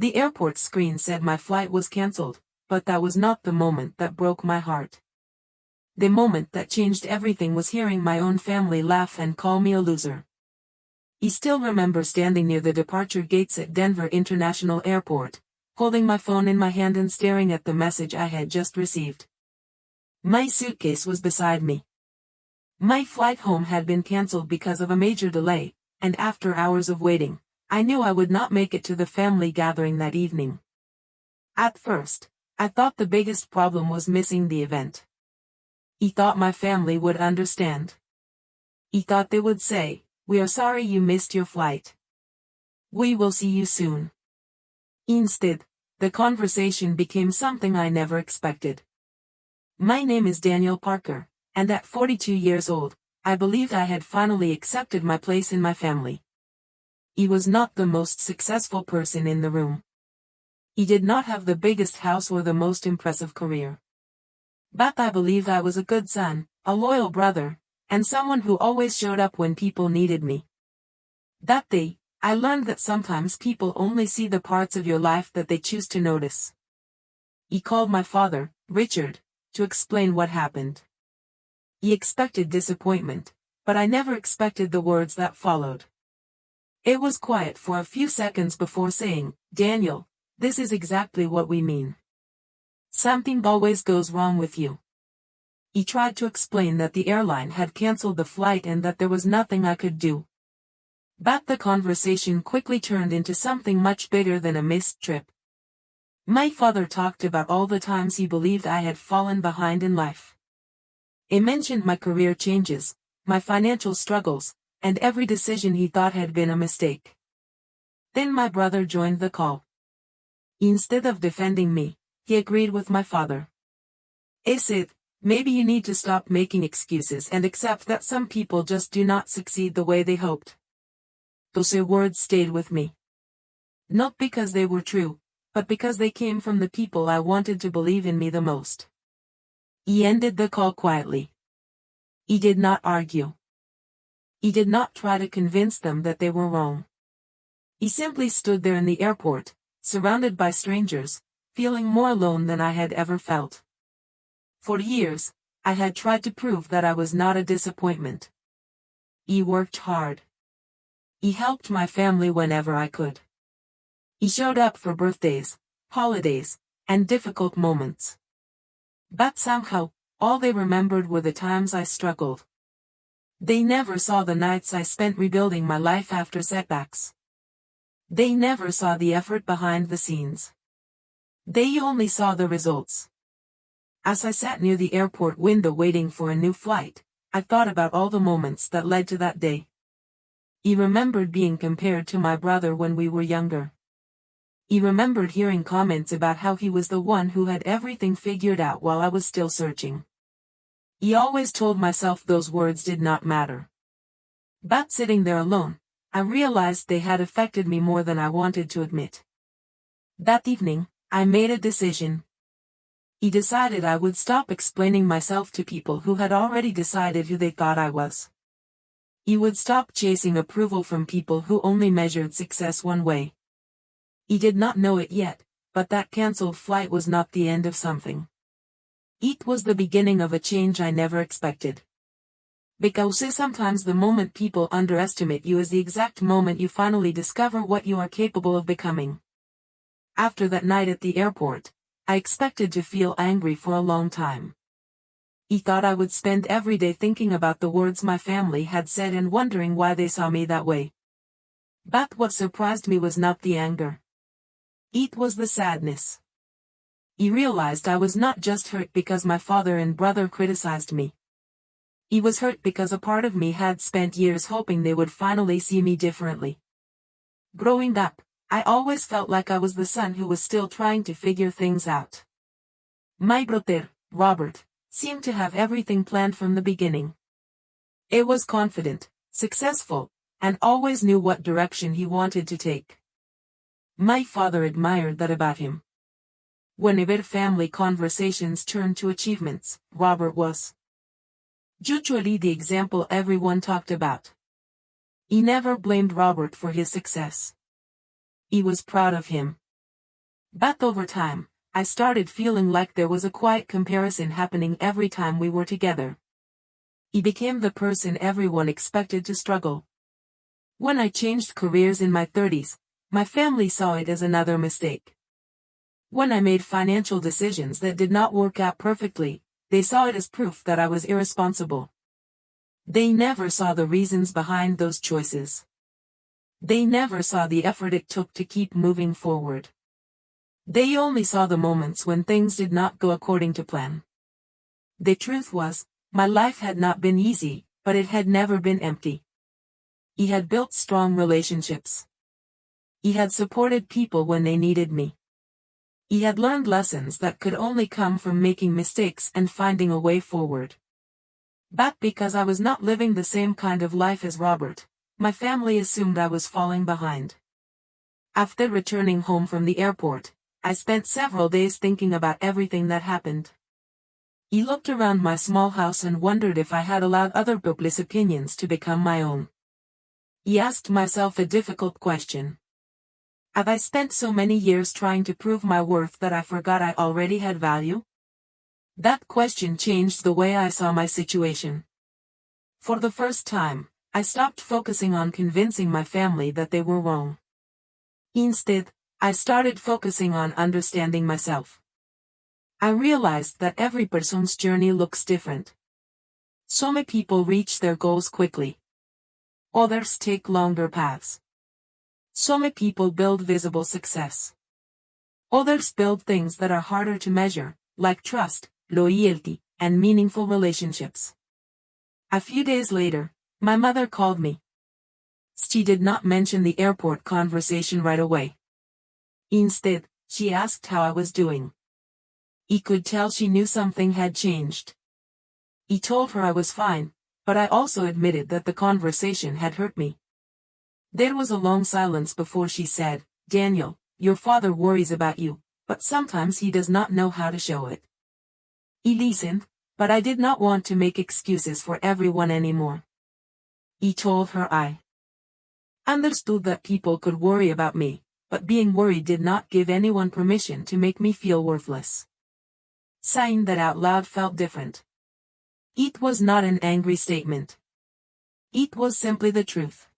The airport screen said my flight was cancelled, but that was not the moment that broke my heart. The moment that changed everything was hearing my own family laugh and call me a loser. I still remember standing near the departure gates at Denver International Airport, holding my phone in my hand and staring at the message I had just received. My suitcase was beside me. My flight home had been cancelled because of a major delay, and after hours of waiting, I knew I would not make it to the family gathering that evening. At first, I thought the biggest problem was missing the event. I thought my family would understand. I thought they would say, "We are sorry you missed your flight. We will see you soon." Instead, the conversation became something I never expected. My name is Daniel Parker, and at 42 years old, I believed I had finally accepted my place in my family. I was not the most successful person in the room. I did not have the biggest house or the most impressive career. But I believed I was a good son, a loyal brother, and someone who always showed up when people needed me. That day, I learned that sometimes people only see the parts of your life that they choose to notice. I called my father, Richard, to explain what happened. He expected disappointment, but I never expected the words that followed. It was quiet for a few seconds before saying, "Daniel, this is exactly what we mean. Something always goes wrong with you." He tried to explain that the airline had cancelled the flight and that there was nothing I could do. But the conversation quickly turned into something much bigger than a missed trip. My father talked about all the times he believed I had fallen behind in life. He mentioned my career changes, my financial struggles, and every decision he thought had been a mistake. Then my brother joined the call. Instead of defending me, he agreed with my father. He said, "Maybe you need to stop making excuses and accept that some people just do not succeed the way they hoped." Those words stayed with me. Not because they were true, but because they came from the people I wanted to believe in me the most. He ended the call quietly. He did not argue. He did not try to convince them that they were wrong. He simply stood there in the airport, surrounded by strangers, feeling more alone than I had ever felt. For years, I had tried to prove that I was not a disappointment. He worked hard. He helped my family whenever I could. He showed up for birthdays, holidays, and difficult moments. But somehow, all they remembered were the times I struggled. They never saw the nights I spent rebuilding my life after setbacks. They never saw the effort behind the scenes. They only saw the results. As I sat near the airport window waiting for a new flight, I thought about all the moments that led to that day. I remembered being compared to my brother when we were younger. I remembered hearing comments about how he was the one who had everything figured out while I was still searching. I always told myself those words did not matter. But sitting there alone, I realized they had affected me more than I wanted to admit. That evening, I made a decision. I decided I would stop explaining myself to people who had already decided who they thought I was. I would stop chasing approval from people who only measured success one way. I did not know it yet, but that cancelled flight was not the end of something. It was the beginning of a change I never expected. Because sometimes the moment people underestimate you is the exact moment you finally discover what you are capable of becoming. After that night at the airport, I expected to feel angry for a long time. I thought I would spend every day thinking about the words my family had said and wondering why they saw me that way. But what surprised me was not the anger. It was the sadness. I realized I was not just hurt because my father and brother criticized me. I was hurt because a part of me had spent years hoping they would finally see me differently. Growing up, I always felt like I was the son who was still trying to figure things out. My brother, Robert, seemed to have everything planned from the beginning. He was confident, successful, and always knew what direction he wanted to take. My father admired that about him. Whenever family conversations turned to achievements, Robert was usually the example everyone talked about. He never blamed Robert for his success. He was proud of him. But over time, I started feeling like there was a quiet comparison happening every time we were together. He became the person everyone expected to struggle. When I changed careers in my 30s, my family saw it as another mistake. When I made financial decisions that did not work out perfectly, they saw it as proof that I was irresponsible. They never saw the reasons behind those choices. They never saw the effort it took to keep moving forward. They only saw the moments when things did not go according to plan. The truth was, my life had not been easy, but it had never been empty. He had built strong relationships. He had supported people when they needed me. He had learned lessons that could only come from making mistakes and finding a way forward. But because I was not living the same kind of life as Robert, my family assumed I was falling behind. After returning home from the airport, I spent several days thinking about everything that happened. He looked around my small house and wondered if I had allowed other people's opinions to become my own. He asked myself a difficult question. Have I spent so many years trying to prove my worth that I forgot I already had value? That question changed the way I saw my situation. For the first time, I stopped focusing on convincing my family that they were wrong. Instead, I started focusing on understanding myself. I realized that every person's journey looks different. Some people reach their goals quickly. Others take longer paths. Some people build visible success. Others build things that are harder to measure, like trust, loyalty, and meaningful relationships. A few days later, my mother called me. She did not mention the airport conversation right away. Instead, she asked how I was doing. He could tell she knew something had changed. He told her I was fine, but I also admitted that the conversation had hurt me. There was a long silence before she said, "Daniel, your father worries about you, but sometimes he does not know how to show it." He listened, but I did not want to make excuses for everyone anymore. He told her I understood that people could worry about me, but being worried did not give anyone permission to make me feel worthless. Saying that out loud felt different. It was not an angry statement. It was simply the truth.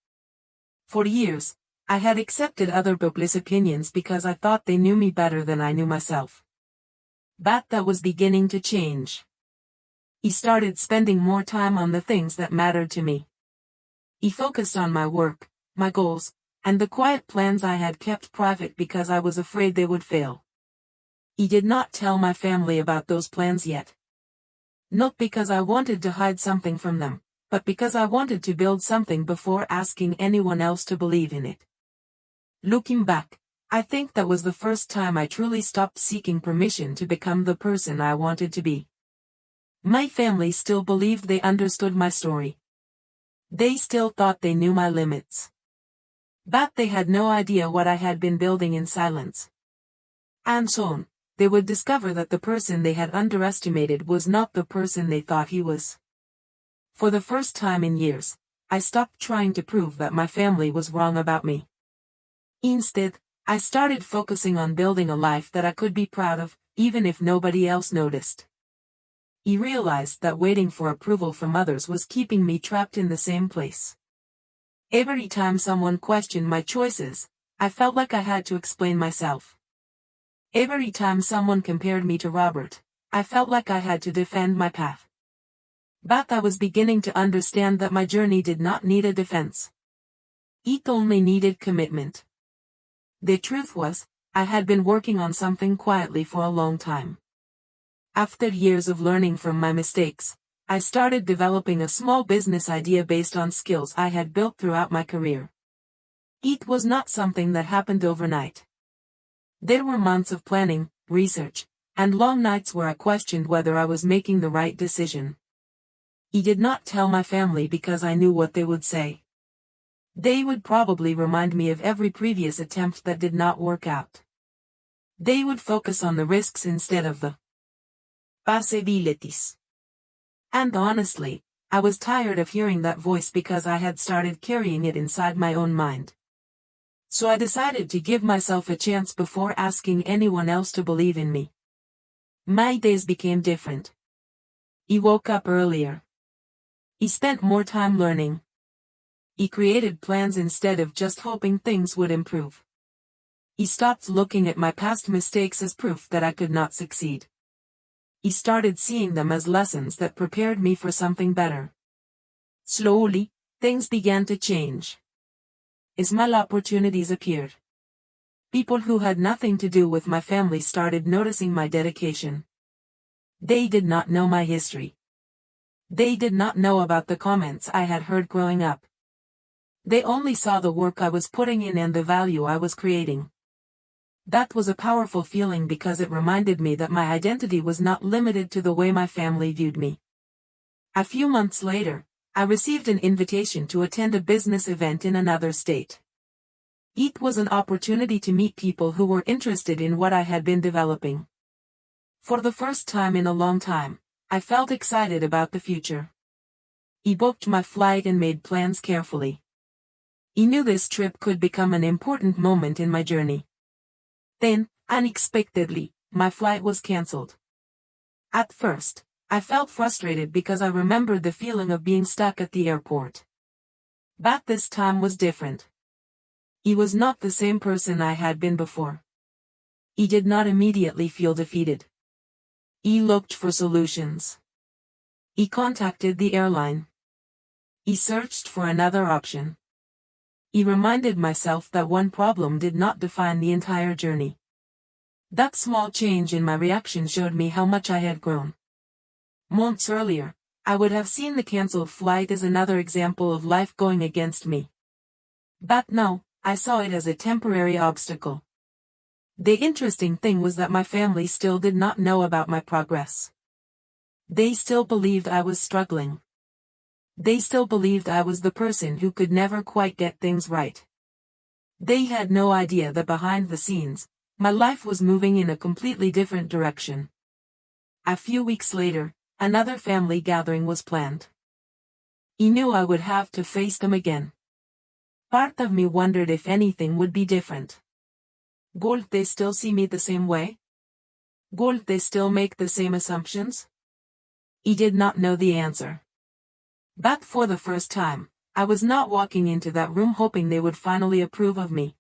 For years, I had accepted other people's opinions because I thought they knew me better than I knew myself. But that was beginning to change. He started spending more time on the things that mattered to me. He focused on my work, my goals, and the quiet plans I had kept private because I was afraid they would fail. He did not tell my family about those plans yet. Not because I wanted to hide something from them, but because I wanted to build something before asking anyone else to believe in it. Looking back, I think that was the first time I truly stopped seeking permission to become the person I wanted to be. My family still believed they understood my story. They still thought they knew my limits. But they had no idea what I had been building in silence. And soon, they would discover that the person they had underestimated was not the person they thought he was. For the first time in years, I stopped trying to prove that my family was wrong about me. Instead, I started focusing on building a life that I could be proud of, even if nobody else noticed. He realized that waiting for approval from others was keeping me trapped in the same place. Every time someone questioned my choices, I felt like I had to explain myself. Every time someone compared me to Robert, I felt like I had to defend my path. But I was beginning to understand that my journey did not need a defense. It only needed commitment. The truth was, I had been working on something quietly for a long time. After years of learning from my mistakes, I started developing a small business idea based on skills I had built throughout my career. It was not something that happened overnight. There were months of planning, research, and long nights where I questioned whether I was making the right decision. He did not tell my family because I knew what they would say. They would probably remind me of every previous attempt that did not work out. They would focus on the risks instead of the possibilities. And honestly, I was tired of hearing that voice because I had started carrying it inside my own mind. So I decided to give myself a chance before asking anyone else to believe in me. My days became different. He woke up earlier. He spent more time learning. He created plans instead of just hoping things would improve. He stopped looking at my past mistakes as proof that I could not succeed. He started seeing them as lessons that prepared me for something better. Slowly, things began to change. Small opportunities appeared. People who had nothing to do with my family started noticing my dedication. They did not know my history. They did not know about the comments I had heard growing up. They only saw the work I was putting in and the value I was creating. That was a powerful feeling because it reminded me that my identity was not limited to the way my family viewed me. A few months later, I received an invitation to attend a business event in another state. It was an opportunity to meet people who were interested in what I had been developing. For the first time in a long time, I felt excited about the future. I booked my flight and made plans carefully. I knew this trip could become an important moment in my journey. Then, unexpectedly, my flight was cancelled. At first, I felt frustrated because I remembered the feeling of being stuck at the airport. But this time was different. He was not the same person I had been before. He did not immediately feel defeated. He looked for solutions. He contacted the airline. He searched for another option. He reminded myself that one problem did not define the entire journey. That small change in my reaction showed me how much I had grown. Months earlier, I would have seen the cancelled flight as another example of life going against me. But now, I saw it as a temporary obstacle. The interesting thing was that my family still did not know about my progress. They still believed I was struggling. They still believed I was the person who could never quite get things right. They had no idea that behind the scenes, my life was moving in a completely different direction. A few weeks later, another family gathering was planned. I knew I would have to face them again. Part of me wondered if anything would be different. Would they still see me the same way? Would they still make the same assumptions? I did not know the answer. But for the first time, I was not walking into that room hoping they would finally approve of me.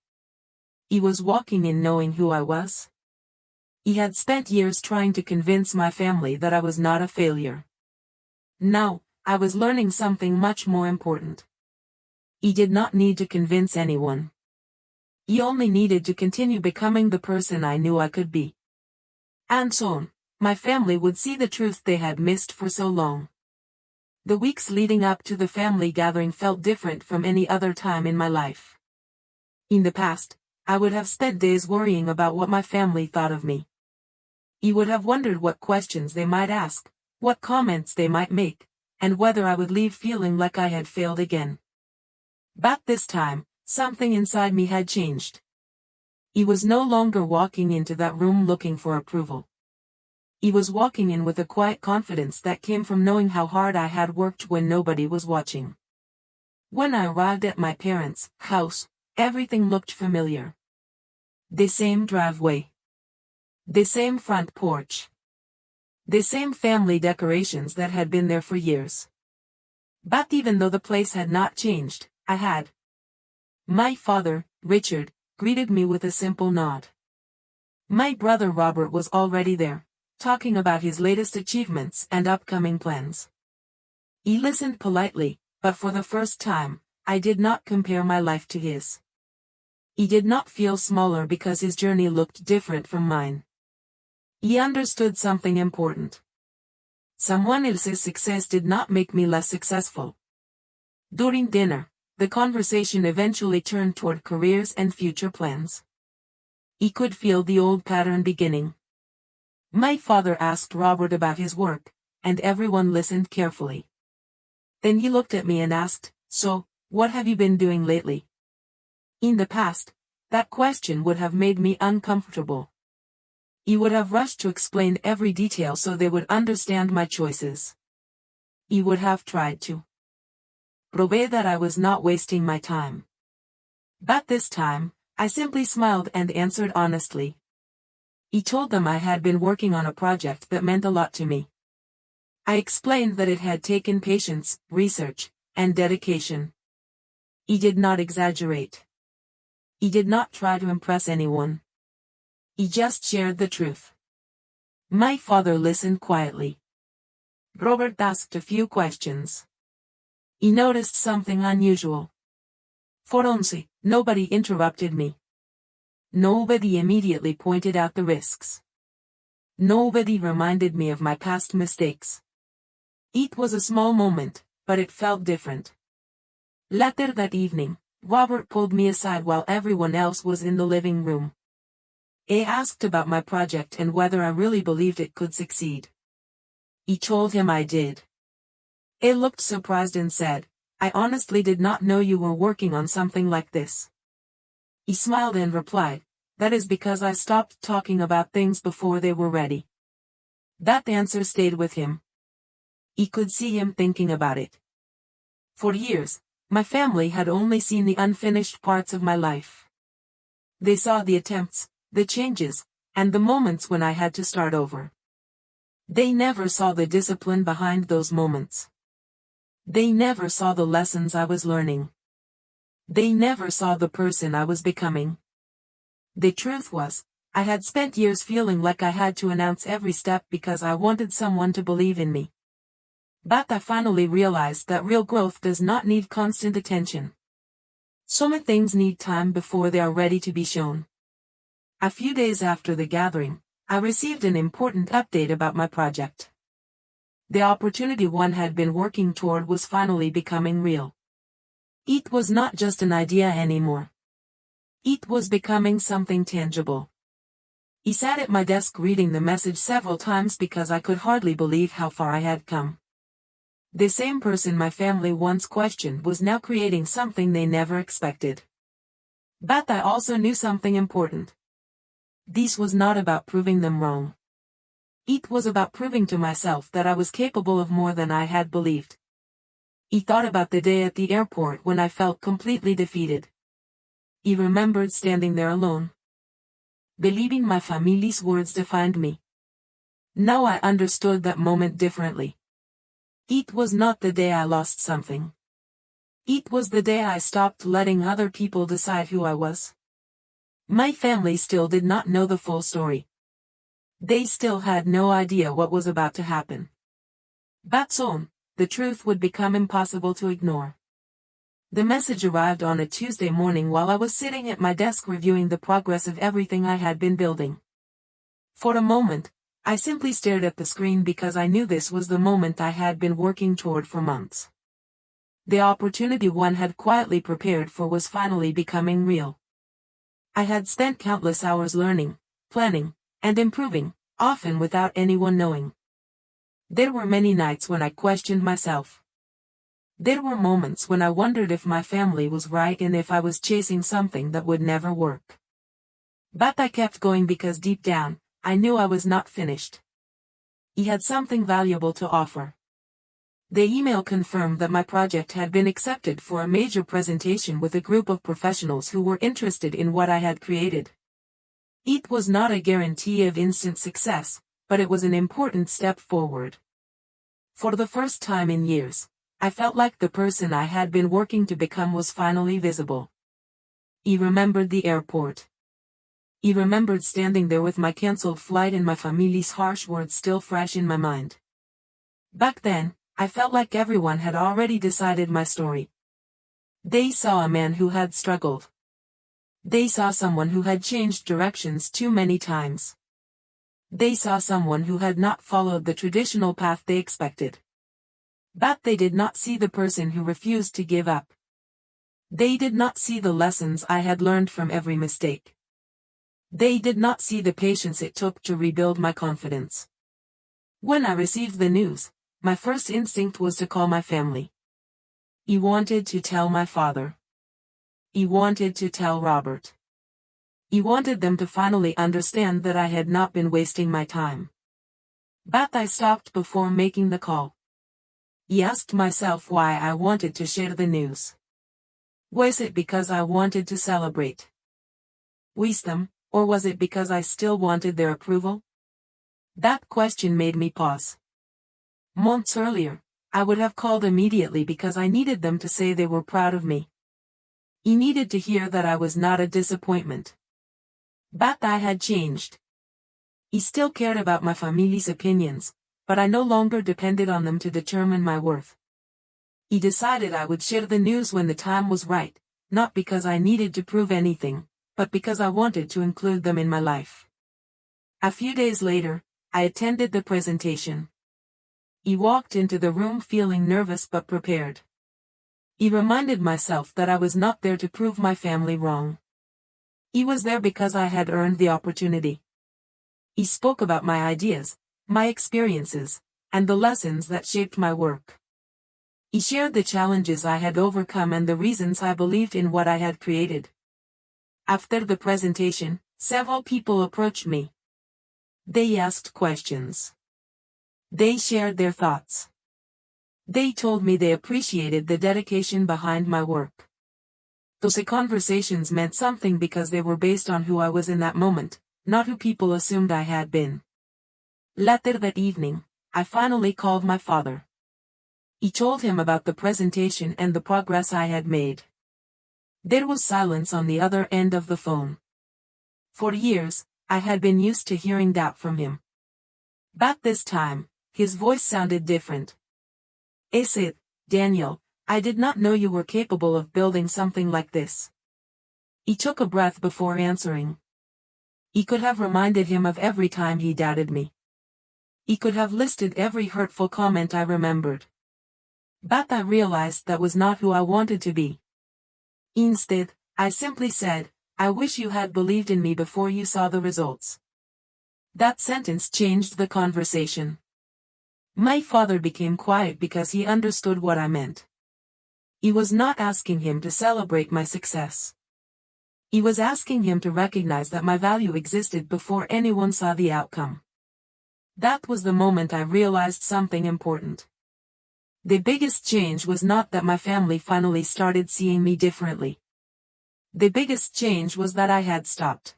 I was walking in knowing who I was. I had spent years trying to convince my family that I was not a failure. Now, I was learning something much more important. I did not need to convince anyone. I only needed to continue becoming the person I knew I could be. And soon, my family would see the truth they had missed for so long. The weeks leading up to the family gathering felt different from any other time in my life. In the past, I would have spent days worrying about what my family thought of me. I would have wondered what questions they might ask, what comments they might make, and whether I would leave feeling like I had failed again. But this time, something inside me had changed. I was no longer walking into that room looking for approval. I was walking in with a quiet confidence that came from knowing how hard I had worked when nobody was watching. When I arrived at my parents' house, everything looked familiar. The same driveway. The same front porch. The same family decorations that had been there for years. But even though the place had not changed, I had. My father, Richard, greeted me with a simple nod. My brother Robert was already there, talking about his latest achievements and upcoming plans. He listened politely, but for the first time, I did not compare my life to his. He did not feel smaller because his journey looked different from mine. He understood something important. Someone else's success did not make me less successful. During dinner, the conversation eventually turned toward careers and future plans. He could feel the old pattern beginning. My father asked Robert about his work, and everyone listened carefully. Then he looked at me and asked, "So, what have you been doing lately?" In the past, that question would have made me uncomfortable. He would have rushed to explain every detail so they would understand my choices. He would have tried to prove that I was not wasting my time. But this time, I simply smiled and answered honestly. He told them I had been working on a project that meant a lot to me. I explained that it had taken patience, research, and dedication. He did not exaggerate. He did not try to impress anyone. He just shared the truth. My father listened quietly. Robert asked a few questions. He noticed something unusual. For once, nobody interrupted me. Nobody immediately pointed out the risks. Nobody reminded me of my past mistakes. It was a small moment, but it felt different. Later that evening, Robert pulled me aside while everyone else was in the living room. He asked about my project and whether I really believed it could succeed. He told him I did. He looked surprised and said, "I honestly did not know you were working on something like this." He smiled and replied, "That is because I stopped talking about things before they were ready." That answer stayed with him. He could see him thinking about it. For years, my family had only seen the unfinished parts of my life. They saw the attempts, the changes, and the moments when I had to start over. They never saw the discipline behind those moments. They never saw the lessons I was learning. They never saw the person I was becoming. The truth was, I had spent years feeling like I had to announce every step because I wanted someone to believe in me. But I finally realized that real growth does not need constant attention. Some things need time before they are ready to be shown. A few days after the gathering, I received an important update about my project. The opportunity one had been working toward was finally becoming real. It was not just an idea anymore. It was becoming something tangible. He sat at my desk reading the message several times because I could hardly believe how far I had come. The same person my family once questioned was now creating something they never expected. But I also knew something important. This was not about proving them wrong. It was about proving to myself that I was capable of more than I had believed. He thought about the day at the airport when I felt completely defeated. He remembered standing there alone, believing my family's words defined me. Now I understood that moment differently. It was not the day I lost something. It was the day I stopped letting other people decide who I was. My family still did not know the full story. They still had no idea what was about to happen. But soon, the truth would become impossible to ignore. The message arrived on a Tuesday morning while I was sitting at my desk reviewing the progress of everything I had been building. For a moment, I simply stared at the screen because I knew this was the moment I had been working toward for months. The opportunity one had quietly prepared for was finally becoming real. I had spent countless hours learning, planning, and improving, often without anyone knowing. There were many nights when I questioned myself. There were moments when I wondered if my family was right and if I was chasing something that would never work. But I kept going because deep down, I knew I was not finished. He had something valuable to offer. The email confirmed that my project had been accepted for a major presentation with a group of professionals who were interested in what I had created. It was not a guarantee of instant success, but it was an important step forward. For the first time in years, I felt like the person I had been working to become was finally visible. He remembered the airport. He remembered standing there with my cancelled flight and my family's harsh words still fresh in my mind. Back then, I felt like everyone had already decided my story. They saw a man who had struggled. They saw someone who had changed directions too many times. They saw someone who had not followed the traditional path they expected. But they did not see the person who refused to give up. They did not see the lessons I had learned from every mistake. They did not see the patience it took to rebuild my confidence. When I received the news, my first instinct was to call my family. He wanted to tell my father. He wanted to tell Robert. He wanted them to finally understand that I had not been wasting my time. But I stopped before making the call. I asked myself why I wanted to share the news. Was it because I wanted to celebrate? wisdom, or was it because I still wanted their approval? That question made me pause. Months earlier, I would have called immediately because I needed them to say they were proud of me. I needed to hear that I was not a disappointment. But I had changed. I still cared about my family's opinions, but I no longer depended on them to determine my worth. I decided I would share the news when the time was right, not because I needed to prove anything, but because I wanted to include them in my life. A few days later, I attended the presentation. I walked into the room feeling nervous but prepared. I reminded myself that I was not there to prove my family wrong. I was there because I had earned the opportunity. I spoke about my ideas, my experiences, and the lessons that shaped my work. I shared the challenges I had overcome and the reasons I believed in what I had created. After the presentation, several people approached me. They asked questions. They shared their thoughts. They told me they appreciated the dedication behind my work. Those conversations meant something because they were based on who I was in that moment, not who people assumed I had been. Later that evening, I finally called my father. I told him about the presentation and the progress I had made. There was silence on the other end of the phone. For years, I had been used to hearing that from him. But this time, his voice sounded different. He said, "Daniel, I did not know you were capable of building something like this." He took a breath before answering. He could have reminded him of every time he doubted me. He could have listed every hurtful comment I remembered. But I realized that was not who I wanted to be. Instead, I simply said, "I wish you had believed in me before you saw the results." That sentence changed the conversation. My father became quiet because he understood what I meant. He was not asking him to celebrate my success. He was asking him to recognize that my value existed before anyone saw the outcome. That was the moment I realized something important. The biggest change was not that my family finally started seeing me differently. The biggest change was that I had stopped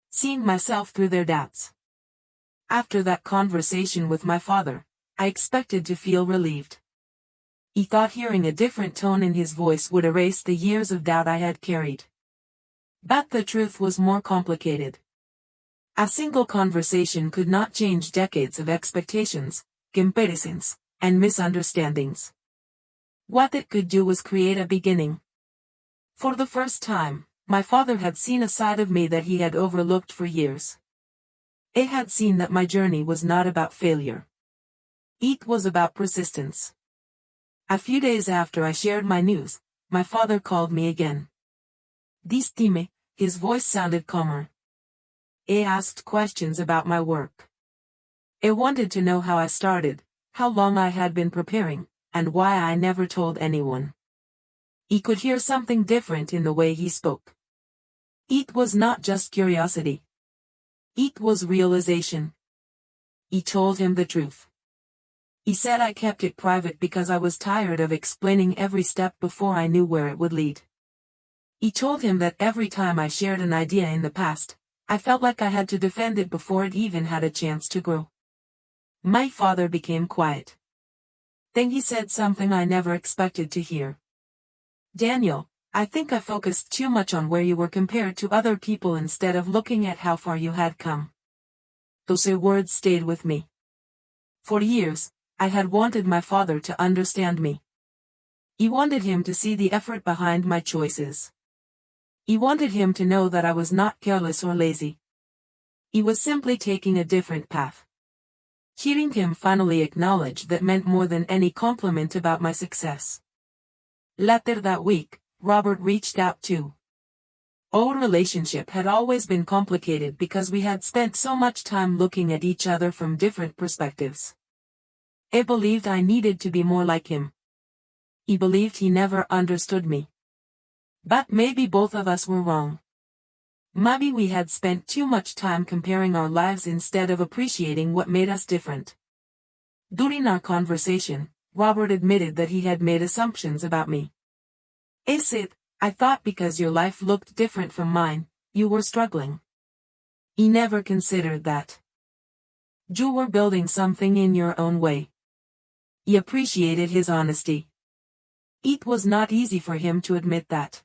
seeing myself through their doubts. After that conversation with my father, I expected to feel relieved. He thought hearing a different tone in his voice would erase the years of doubt I had carried. But the truth was more complicated. A single conversation could not change decades of expectations, comparisons, and misunderstandings. What it could do was create a beginning. For the first time, my father had seen a side of me that he had overlooked for years. He had seen that my journey was not about failure. It was about persistence. A few days after I shared my news, my father called me again. This time, his voice sounded calmer. He asked questions about my work. He wanted to know how I started, how long I had been preparing, and why I never told anyone. He could hear something different in the way he spoke. It was not just curiosity. It was realization. He told him the truth. He said I kept it private because I was tired of explaining every step before I knew where it would lead. He told him that every time I shared an idea in the past, I felt like I had to defend it before it even had a chance to grow. My father became quiet. Then he said something I never expected to hear. "Daniel, I think I focused too much on where you were compared to other people instead of looking at how far you had come." Those words stayed with me. For years, I had wanted my father to understand me. He wanted him to see the effort behind my choices. He wanted him to know that I was not careless or lazy. He was simply taking a different path. Hearing him finally acknowledge that meant more than any compliment about my success. Later that week, Robert reached out too. Our relationship had always been complicated because we had spent so much time looking at each other from different perspectives. He believed I needed to be more like him. He believed he never understood me. But maybe both of us were wrong. Maybe we had spent too much time comparing our lives instead of appreciating what made us different. During our conversation, Robert admitted that he had made assumptions about me. He said, "I thought because your life looked different from mine, you were struggling. He never considered that. You were building something in your own way. He appreciated his honesty. It was not easy for him to admit that.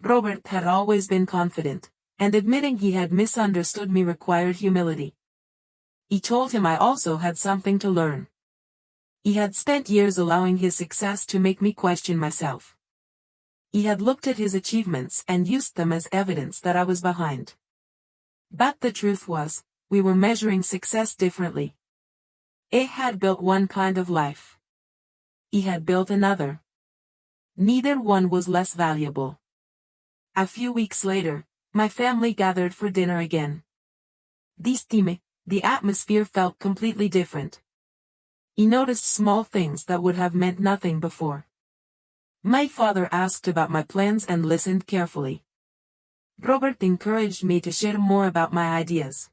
Robert had always been confident, and admitting he had misunderstood me required humility. He told him I also had something to learn. He had spent years allowing his success to make me question myself. He had looked at his achievements and used them as evidence that I was behind. But the truth was, we were measuring success differently. I had built one kind of life. He had built another. Neither one was less valuable. A few weeks later, my family gathered for dinner again. This time, the atmosphere felt completely different. He noticed small things that would have meant nothing before. My father asked about my plans and listened carefully. Robert encouraged me to share more about my ideas.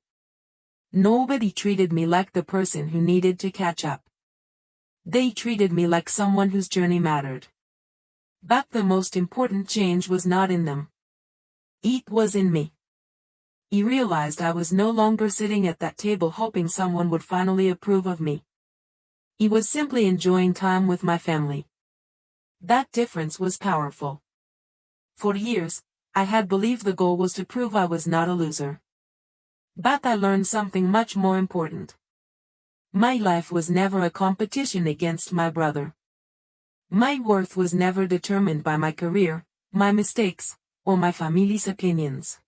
Nobody treated me like the person who needed to catch up. They treated me like someone whose journey mattered. But the most important change was not in them. It was in me. He realized I was no longer sitting at that table hoping someone would finally approve of me. He was simply enjoying time with my family. That difference was powerful. For years, I had believed the goal was to prove I was not a loser. But I learned something much more important. My life was never a competition against my brother. My worth was never determined by my career, my mistakes, or my family's opinions.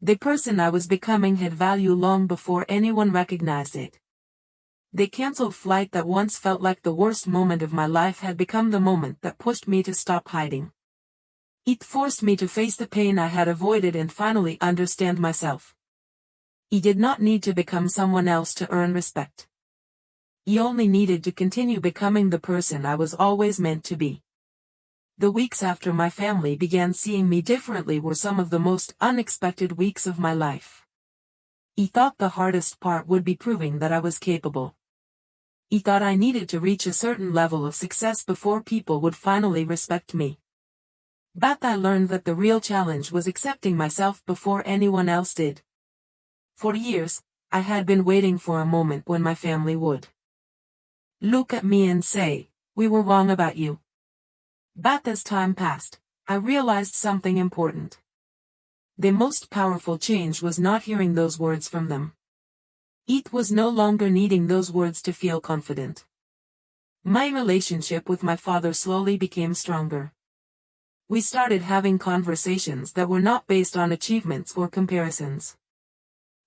The person I was becoming had value long before anyone recognized it. The canceled flight that once felt like the worst moment of my life had become the moment that pushed me to stop hiding. It forced me to face the pain I had avoided and finally understand myself. He did not need to become someone else to earn respect. He only needed to continue becoming the person I was always meant to be. The weeks after my family began seeing me differently were some of the most unexpected weeks of my life. He thought the hardest part would be proving that I was capable. He thought I needed to reach a certain level of success before people would finally respect me. But I learned that the real challenge was accepting myself before anyone else did. For years, I had been waiting for a moment when my family would look at me and say, "We were wrong about you." But as time passed, I realized something important. The most powerful change was not hearing those words from them. It was no longer needing those words to feel confident. My relationship with my father slowly became stronger. We started having conversations that were not based on achievements or comparisons.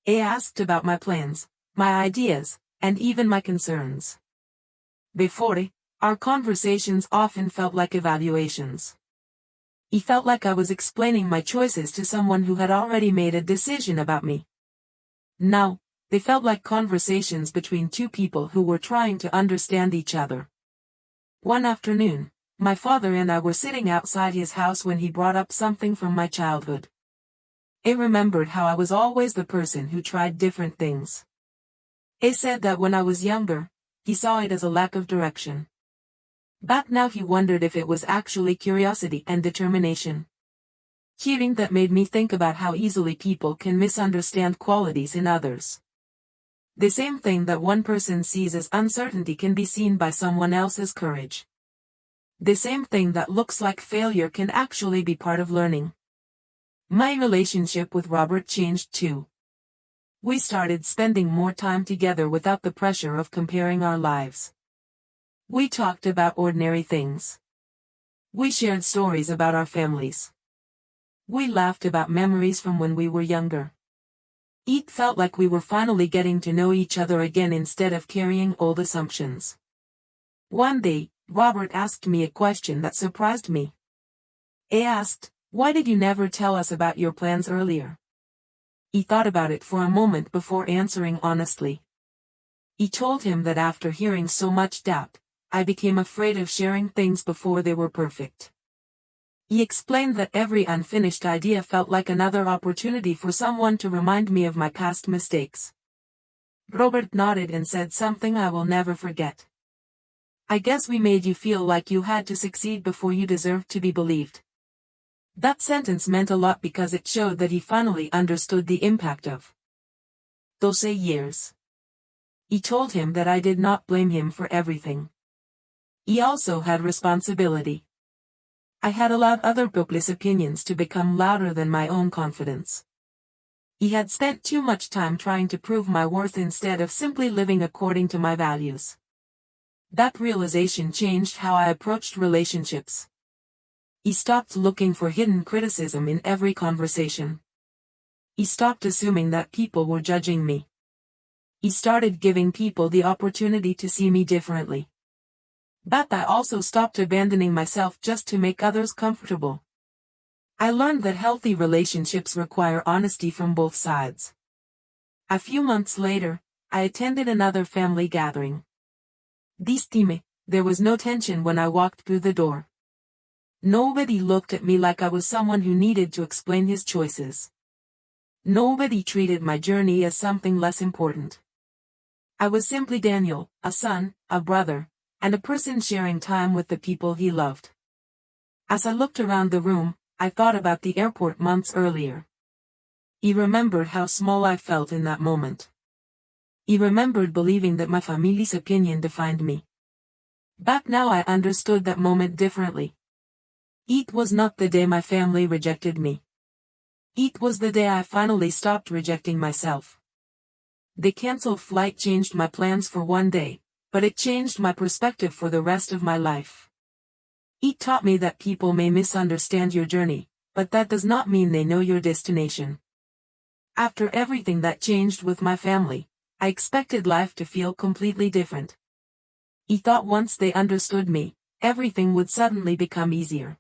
I asked about my plans, my ideas, and even my concerns. Before, our conversations often felt like evaluations. It felt like I was explaining my choices to someone who had already made a decision about me. Now, they felt like conversations between two people who were trying to understand each other. One afternoon, my father and I were sitting outside his house when he brought up something from my childhood. I remembered how I was always the person who tried different things. I said that when I was younger, he saw it as a lack of direction. But now he wondered if it was actually curiosity and determination. Hearing that made me think about how easily people can misunderstand qualities in others. The same thing that one person sees as uncertainty can be seen by someone else as courage. The same thing that looks like failure can actually be part of learning. My relationship with Robert changed too. We started spending more time together without the pressure of comparing our lives. We talked about ordinary things. We shared stories about our families. We laughed about memories from when we were younger. It felt like we were finally getting to know each other again instead of carrying old assumptions. One day, Robert asked me a question that surprised me. I asked, "Why did you never tell us about your plans earlier?" He thought about it for a moment before answering honestly. He told him that after hearing so much doubt, I became afraid of sharing things before they were perfect. He explained that every unfinished idea felt like another opportunity for someone to remind me of my past mistakes. Robert nodded and said something I will never forget. "I guess we made you feel like you had to succeed before you deserved to be believed." That sentence meant a lot because it showed that he finally understood the impact of 12 years. He told him that I did not blame him for everything. He also had responsibility. I had allowed other people's opinions to become louder than my own confidence. He had spent too much time trying to prove my worth instead of simply living according to my values. That realization changed how I approached relationships. He stopped looking for hidden criticism in every conversation. He stopped assuming that people were judging me. He started giving people the opportunity to see me differently. But I also stopped abandoning myself just to make others comfortable. I learned that healthy relationships require honesty from both sides. A few months later, I attended another family gathering. There was no tension when I walked through the door. Nobody looked at me like I was someone who needed to explain his choices. Nobody treated my journey as something less important. I was simply Daniel, a son, a brother, and a person sharing time with the people he loved. As I looked around the room, I thought about the airport months earlier. He remembered how small I felt in that moment. He remembered believing that my family's opinion defined me. But now I understood that moment differently. It was not the day my family rejected me. It was the day I finally stopped rejecting myself. The canceled flight changed my plans for one day, but it changed my perspective for the rest of my life. It taught me that people may misunderstand your journey, but that does not mean they know your destination. After everything that changed with my family, I expected life to feel completely different. He thought once they understood me, everything would suddenly become easier.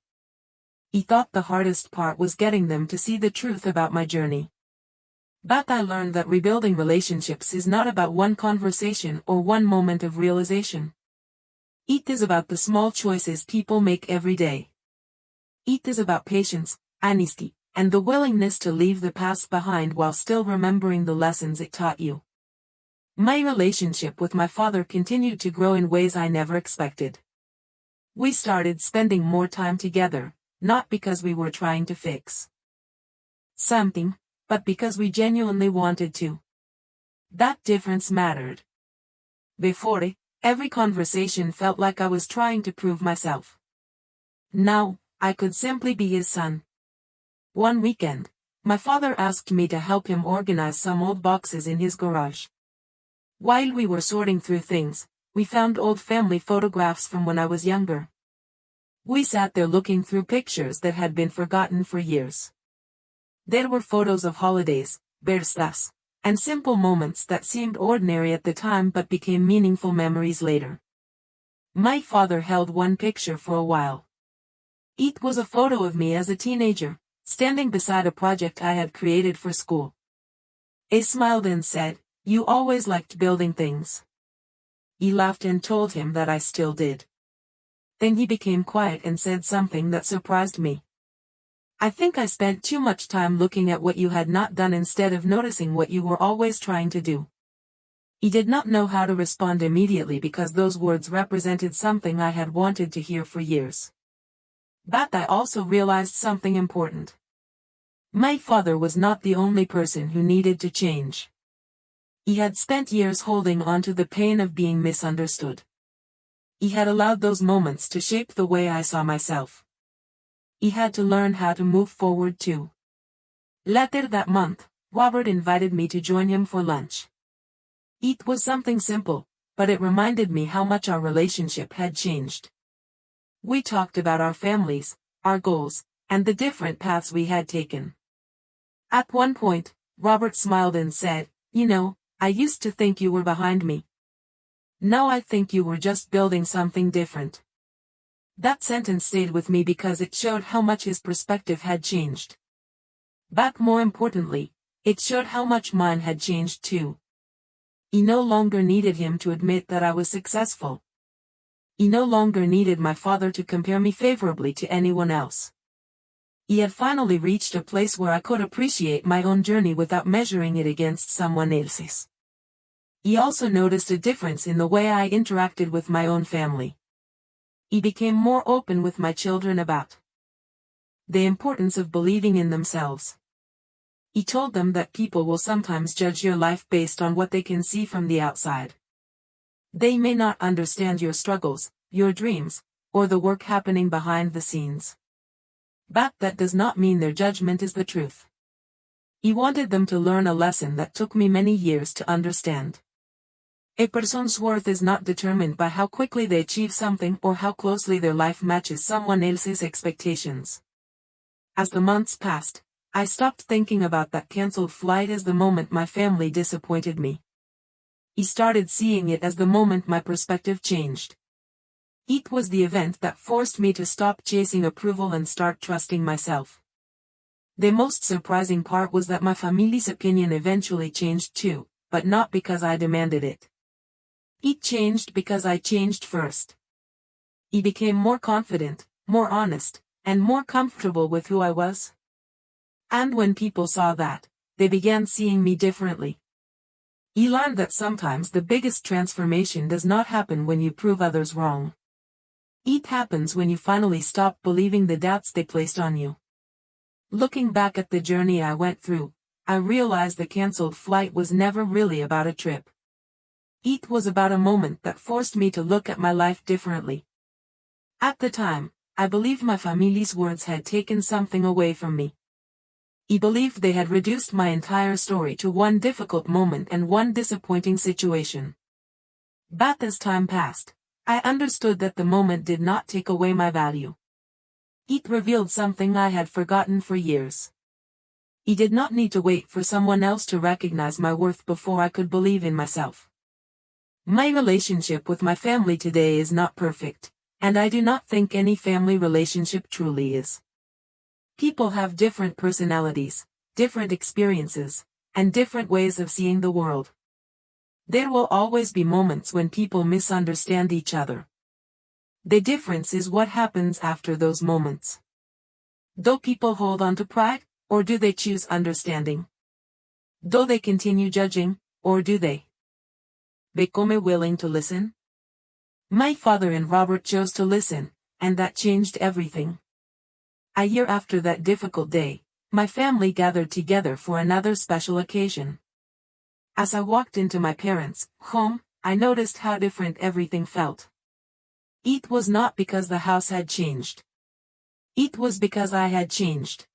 He thought the hardest part was getting them to see the truth about my journey. But I learned that rebuilding relationships is not about one conversation or one moment of realization. It is about the small choices people make every day. It is about patience, honesty, and the willingness to leave the past behind while still remembering the lessons it taught you. My relationship with my father continued to grow in ways I never expected. We started spending more time together, not because we were trying to fix something, but because we genuinely wanted to. That difference mattered. Before, every conversation felt like I was trying to prove myself. Now, I could simply be his son. One weekend, my father asked me to help him organize some old boxes in his garage. While we were sorting through things, we found old family photographs from when I was younger. We sat there looking through pictures that had been forgotten for years. There were photos of holidays, birthdays, and simple moments that seemed ordinary at the time but became meaningful memories later. My father held one picture for a while. It was a photo of me as a teenager, standing beside a project I had created for school. He smiled and said, "You always liked building things." He laughed and told him that I still did. Then he became quiet and said something that surprised me. "I think I spent too much time looking at what you had not done instead of noticing what you were always trying to do." He did not know how to respond immediately because those words represented something I had wanted to hear for years. But I also realized something important. My father was not the only person who needed to change. He had spent years holding on to the pain of being misunderstood. He had allowed those moments to shape the way I saw myself. He had to learn how to move forward too. Later that month, Robert invited me to join him for lunch. It was something simple, but it reminded me how much our relationship had changed. We talked about our families, our goals, and the different paths we had taken. At one point, Robert smiled and said, "You know, I used to think you were behind me. Now I think you were just building something different." That sentence stayed with me because it showed how much his perspective had changed. But more importantly, it showed how much mine had changed too. He no longer needed him to admit that I was successful. He no longer needed my father to compare me favorably to anyone else. He had finally reached a place where I could appreciate my own journey without measuring it against someone else's. He also noticed a difference in the way I interacted with my own family. He became more open with my children about the importance of believing in themselves. He told them that people will sometimes judge your life based on what they can see from the outside. They may not understand your struggles, your dreams, or the work happening behind the scenes. But that does not mean their judgment is the truth. He wanted them to learn a lesson that took me many years to understand. A person's worth is not determined by how quickly they achieve something or how closely their life matches someone else's expectations. As the months passed, I stopped thinking about that cancelled flight as the moment my family disappointed me. I started seeing it as the moment my perspective changed. It was the event that forced me to stop chasing approval and start trusting myself. The most surprising part was that my family's opinion eventually changed too, but not because I demanded it. It changed because I changed first. I became more confident, more honest, and more comfortable with who I was. And when people saw that, they began seeing me differently. I learned that sometimes the biggest transformation does not happen when you prove others wrong. It happens when you finally stop believing the doubts they placed on you. Looking back at the journey I went through, I realized the cancelled flight was never really about a trip. It was about a moment that forced me to look at my life differently. At the time, I believed my family's words had taken something away from me. I believed they had reduced my entire story to one difficult moment and one disappointing situation. But as time passed, I understood that the moment did not take away my value. It revealed something I had forgotten for years. I did not need to wait for someone else to recognize my worth before I could believe in myself. My relationship with my family today is not perfect, and I do not think any family relationship truly is. People have different personalities, different experiences, and different ways of seeing the world. There will always be moments when people misunderstand each other. The difference is what happens after those moments. Do people hold on to pride, or do they choose understanding? Do they continue judging, or do they become willing to listen? My father and Robert chose to listen, and that changed everything. A year after that difficult day, my family gathered together for another special occasion. As I walked into my parents' home, I noticed how different everything felt. It was not because the house had changed. It was because I had changed.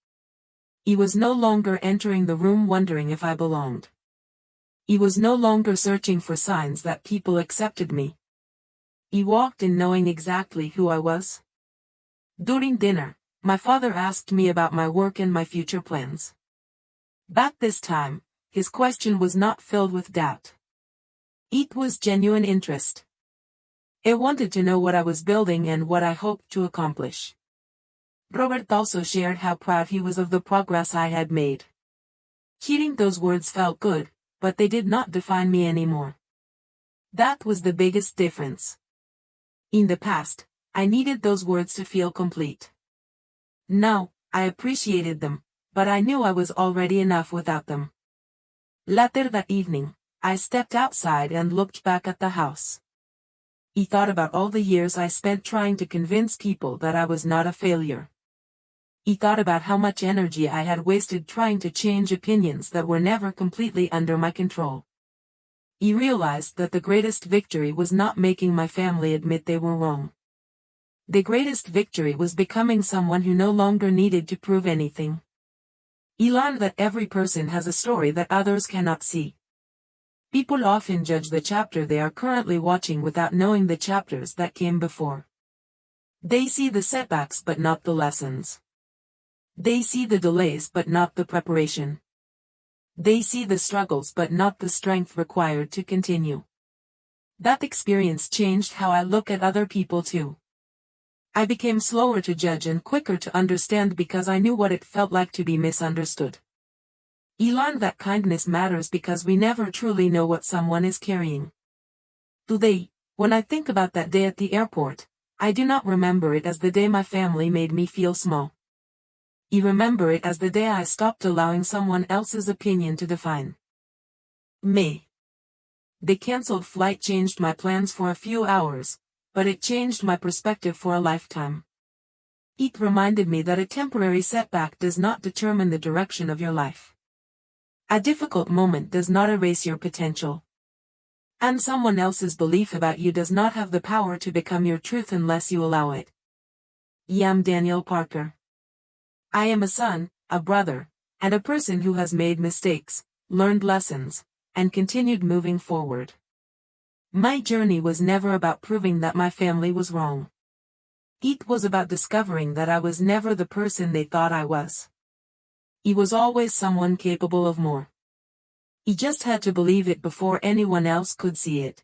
I was no longer entering the room wondering if I belonged. I was no longer searching for signs that people accepted me. I walked in knowing exactly who I was. During dinner, my father asked me about my work and my future plans. But this time, his question was not filled with doubt. It was genuine interest. I wanted to know what I was building and what I hoped to accomplish. Robert also shared how proud he was of the progress I had made. Hearing those words felt good, but they did not define me anymore. That was the biggest difference. In the past, I needed those words to feel complete. Now, I appreciated them, but I knew I was already enough without them. Later that evening, I stepped outside and looked back at the house. I thought about all the years I spent trying to convince people that I was not a failure. I thought about how much energy I had wasted trying to change opinions that were never completely under my control. I realized that the greatest victory was not making my family admit they were wrong. The greatest victory was becoming someone who no longer needed to prove anything. I learned that every person has a story that others cannot see. People often judge the chapter they are currently watching without knowing the chapters that came before. They see the setbacks but not the lessons. They see the delays but not the preparation. They see the struggles but not the strength required to continue. That experience changed how I look at other people too. I became slower to judge and quicker to understand because I knew what it felt like to be misunderstood. I learned that kindness matters because we never truly know what someone is carrying. Today, when I think about that day at the airport, I do not remember it as the day my family made me feel small. I remember it as the day I stopped allowing someone else's opinion to define me. The cancelled flight changed my plans for a few hours, but it changed my perspective for a lifetime. It reminded me that a temporary setback does not determine the direction of your life. A difficult moment does not erase your potential. And someone else's belief about you does not have the power to become your truth unless you allow it. Yam Daniel Parker. I am a son, a brother, and a person who has made mistakes, learned lessons, and continued moving forward. My journey was never about proving that my family was wrong. It was about discovering that I was never the person they thought I was. He was always someone capable of more. He just had to believe it before anyone else could see it.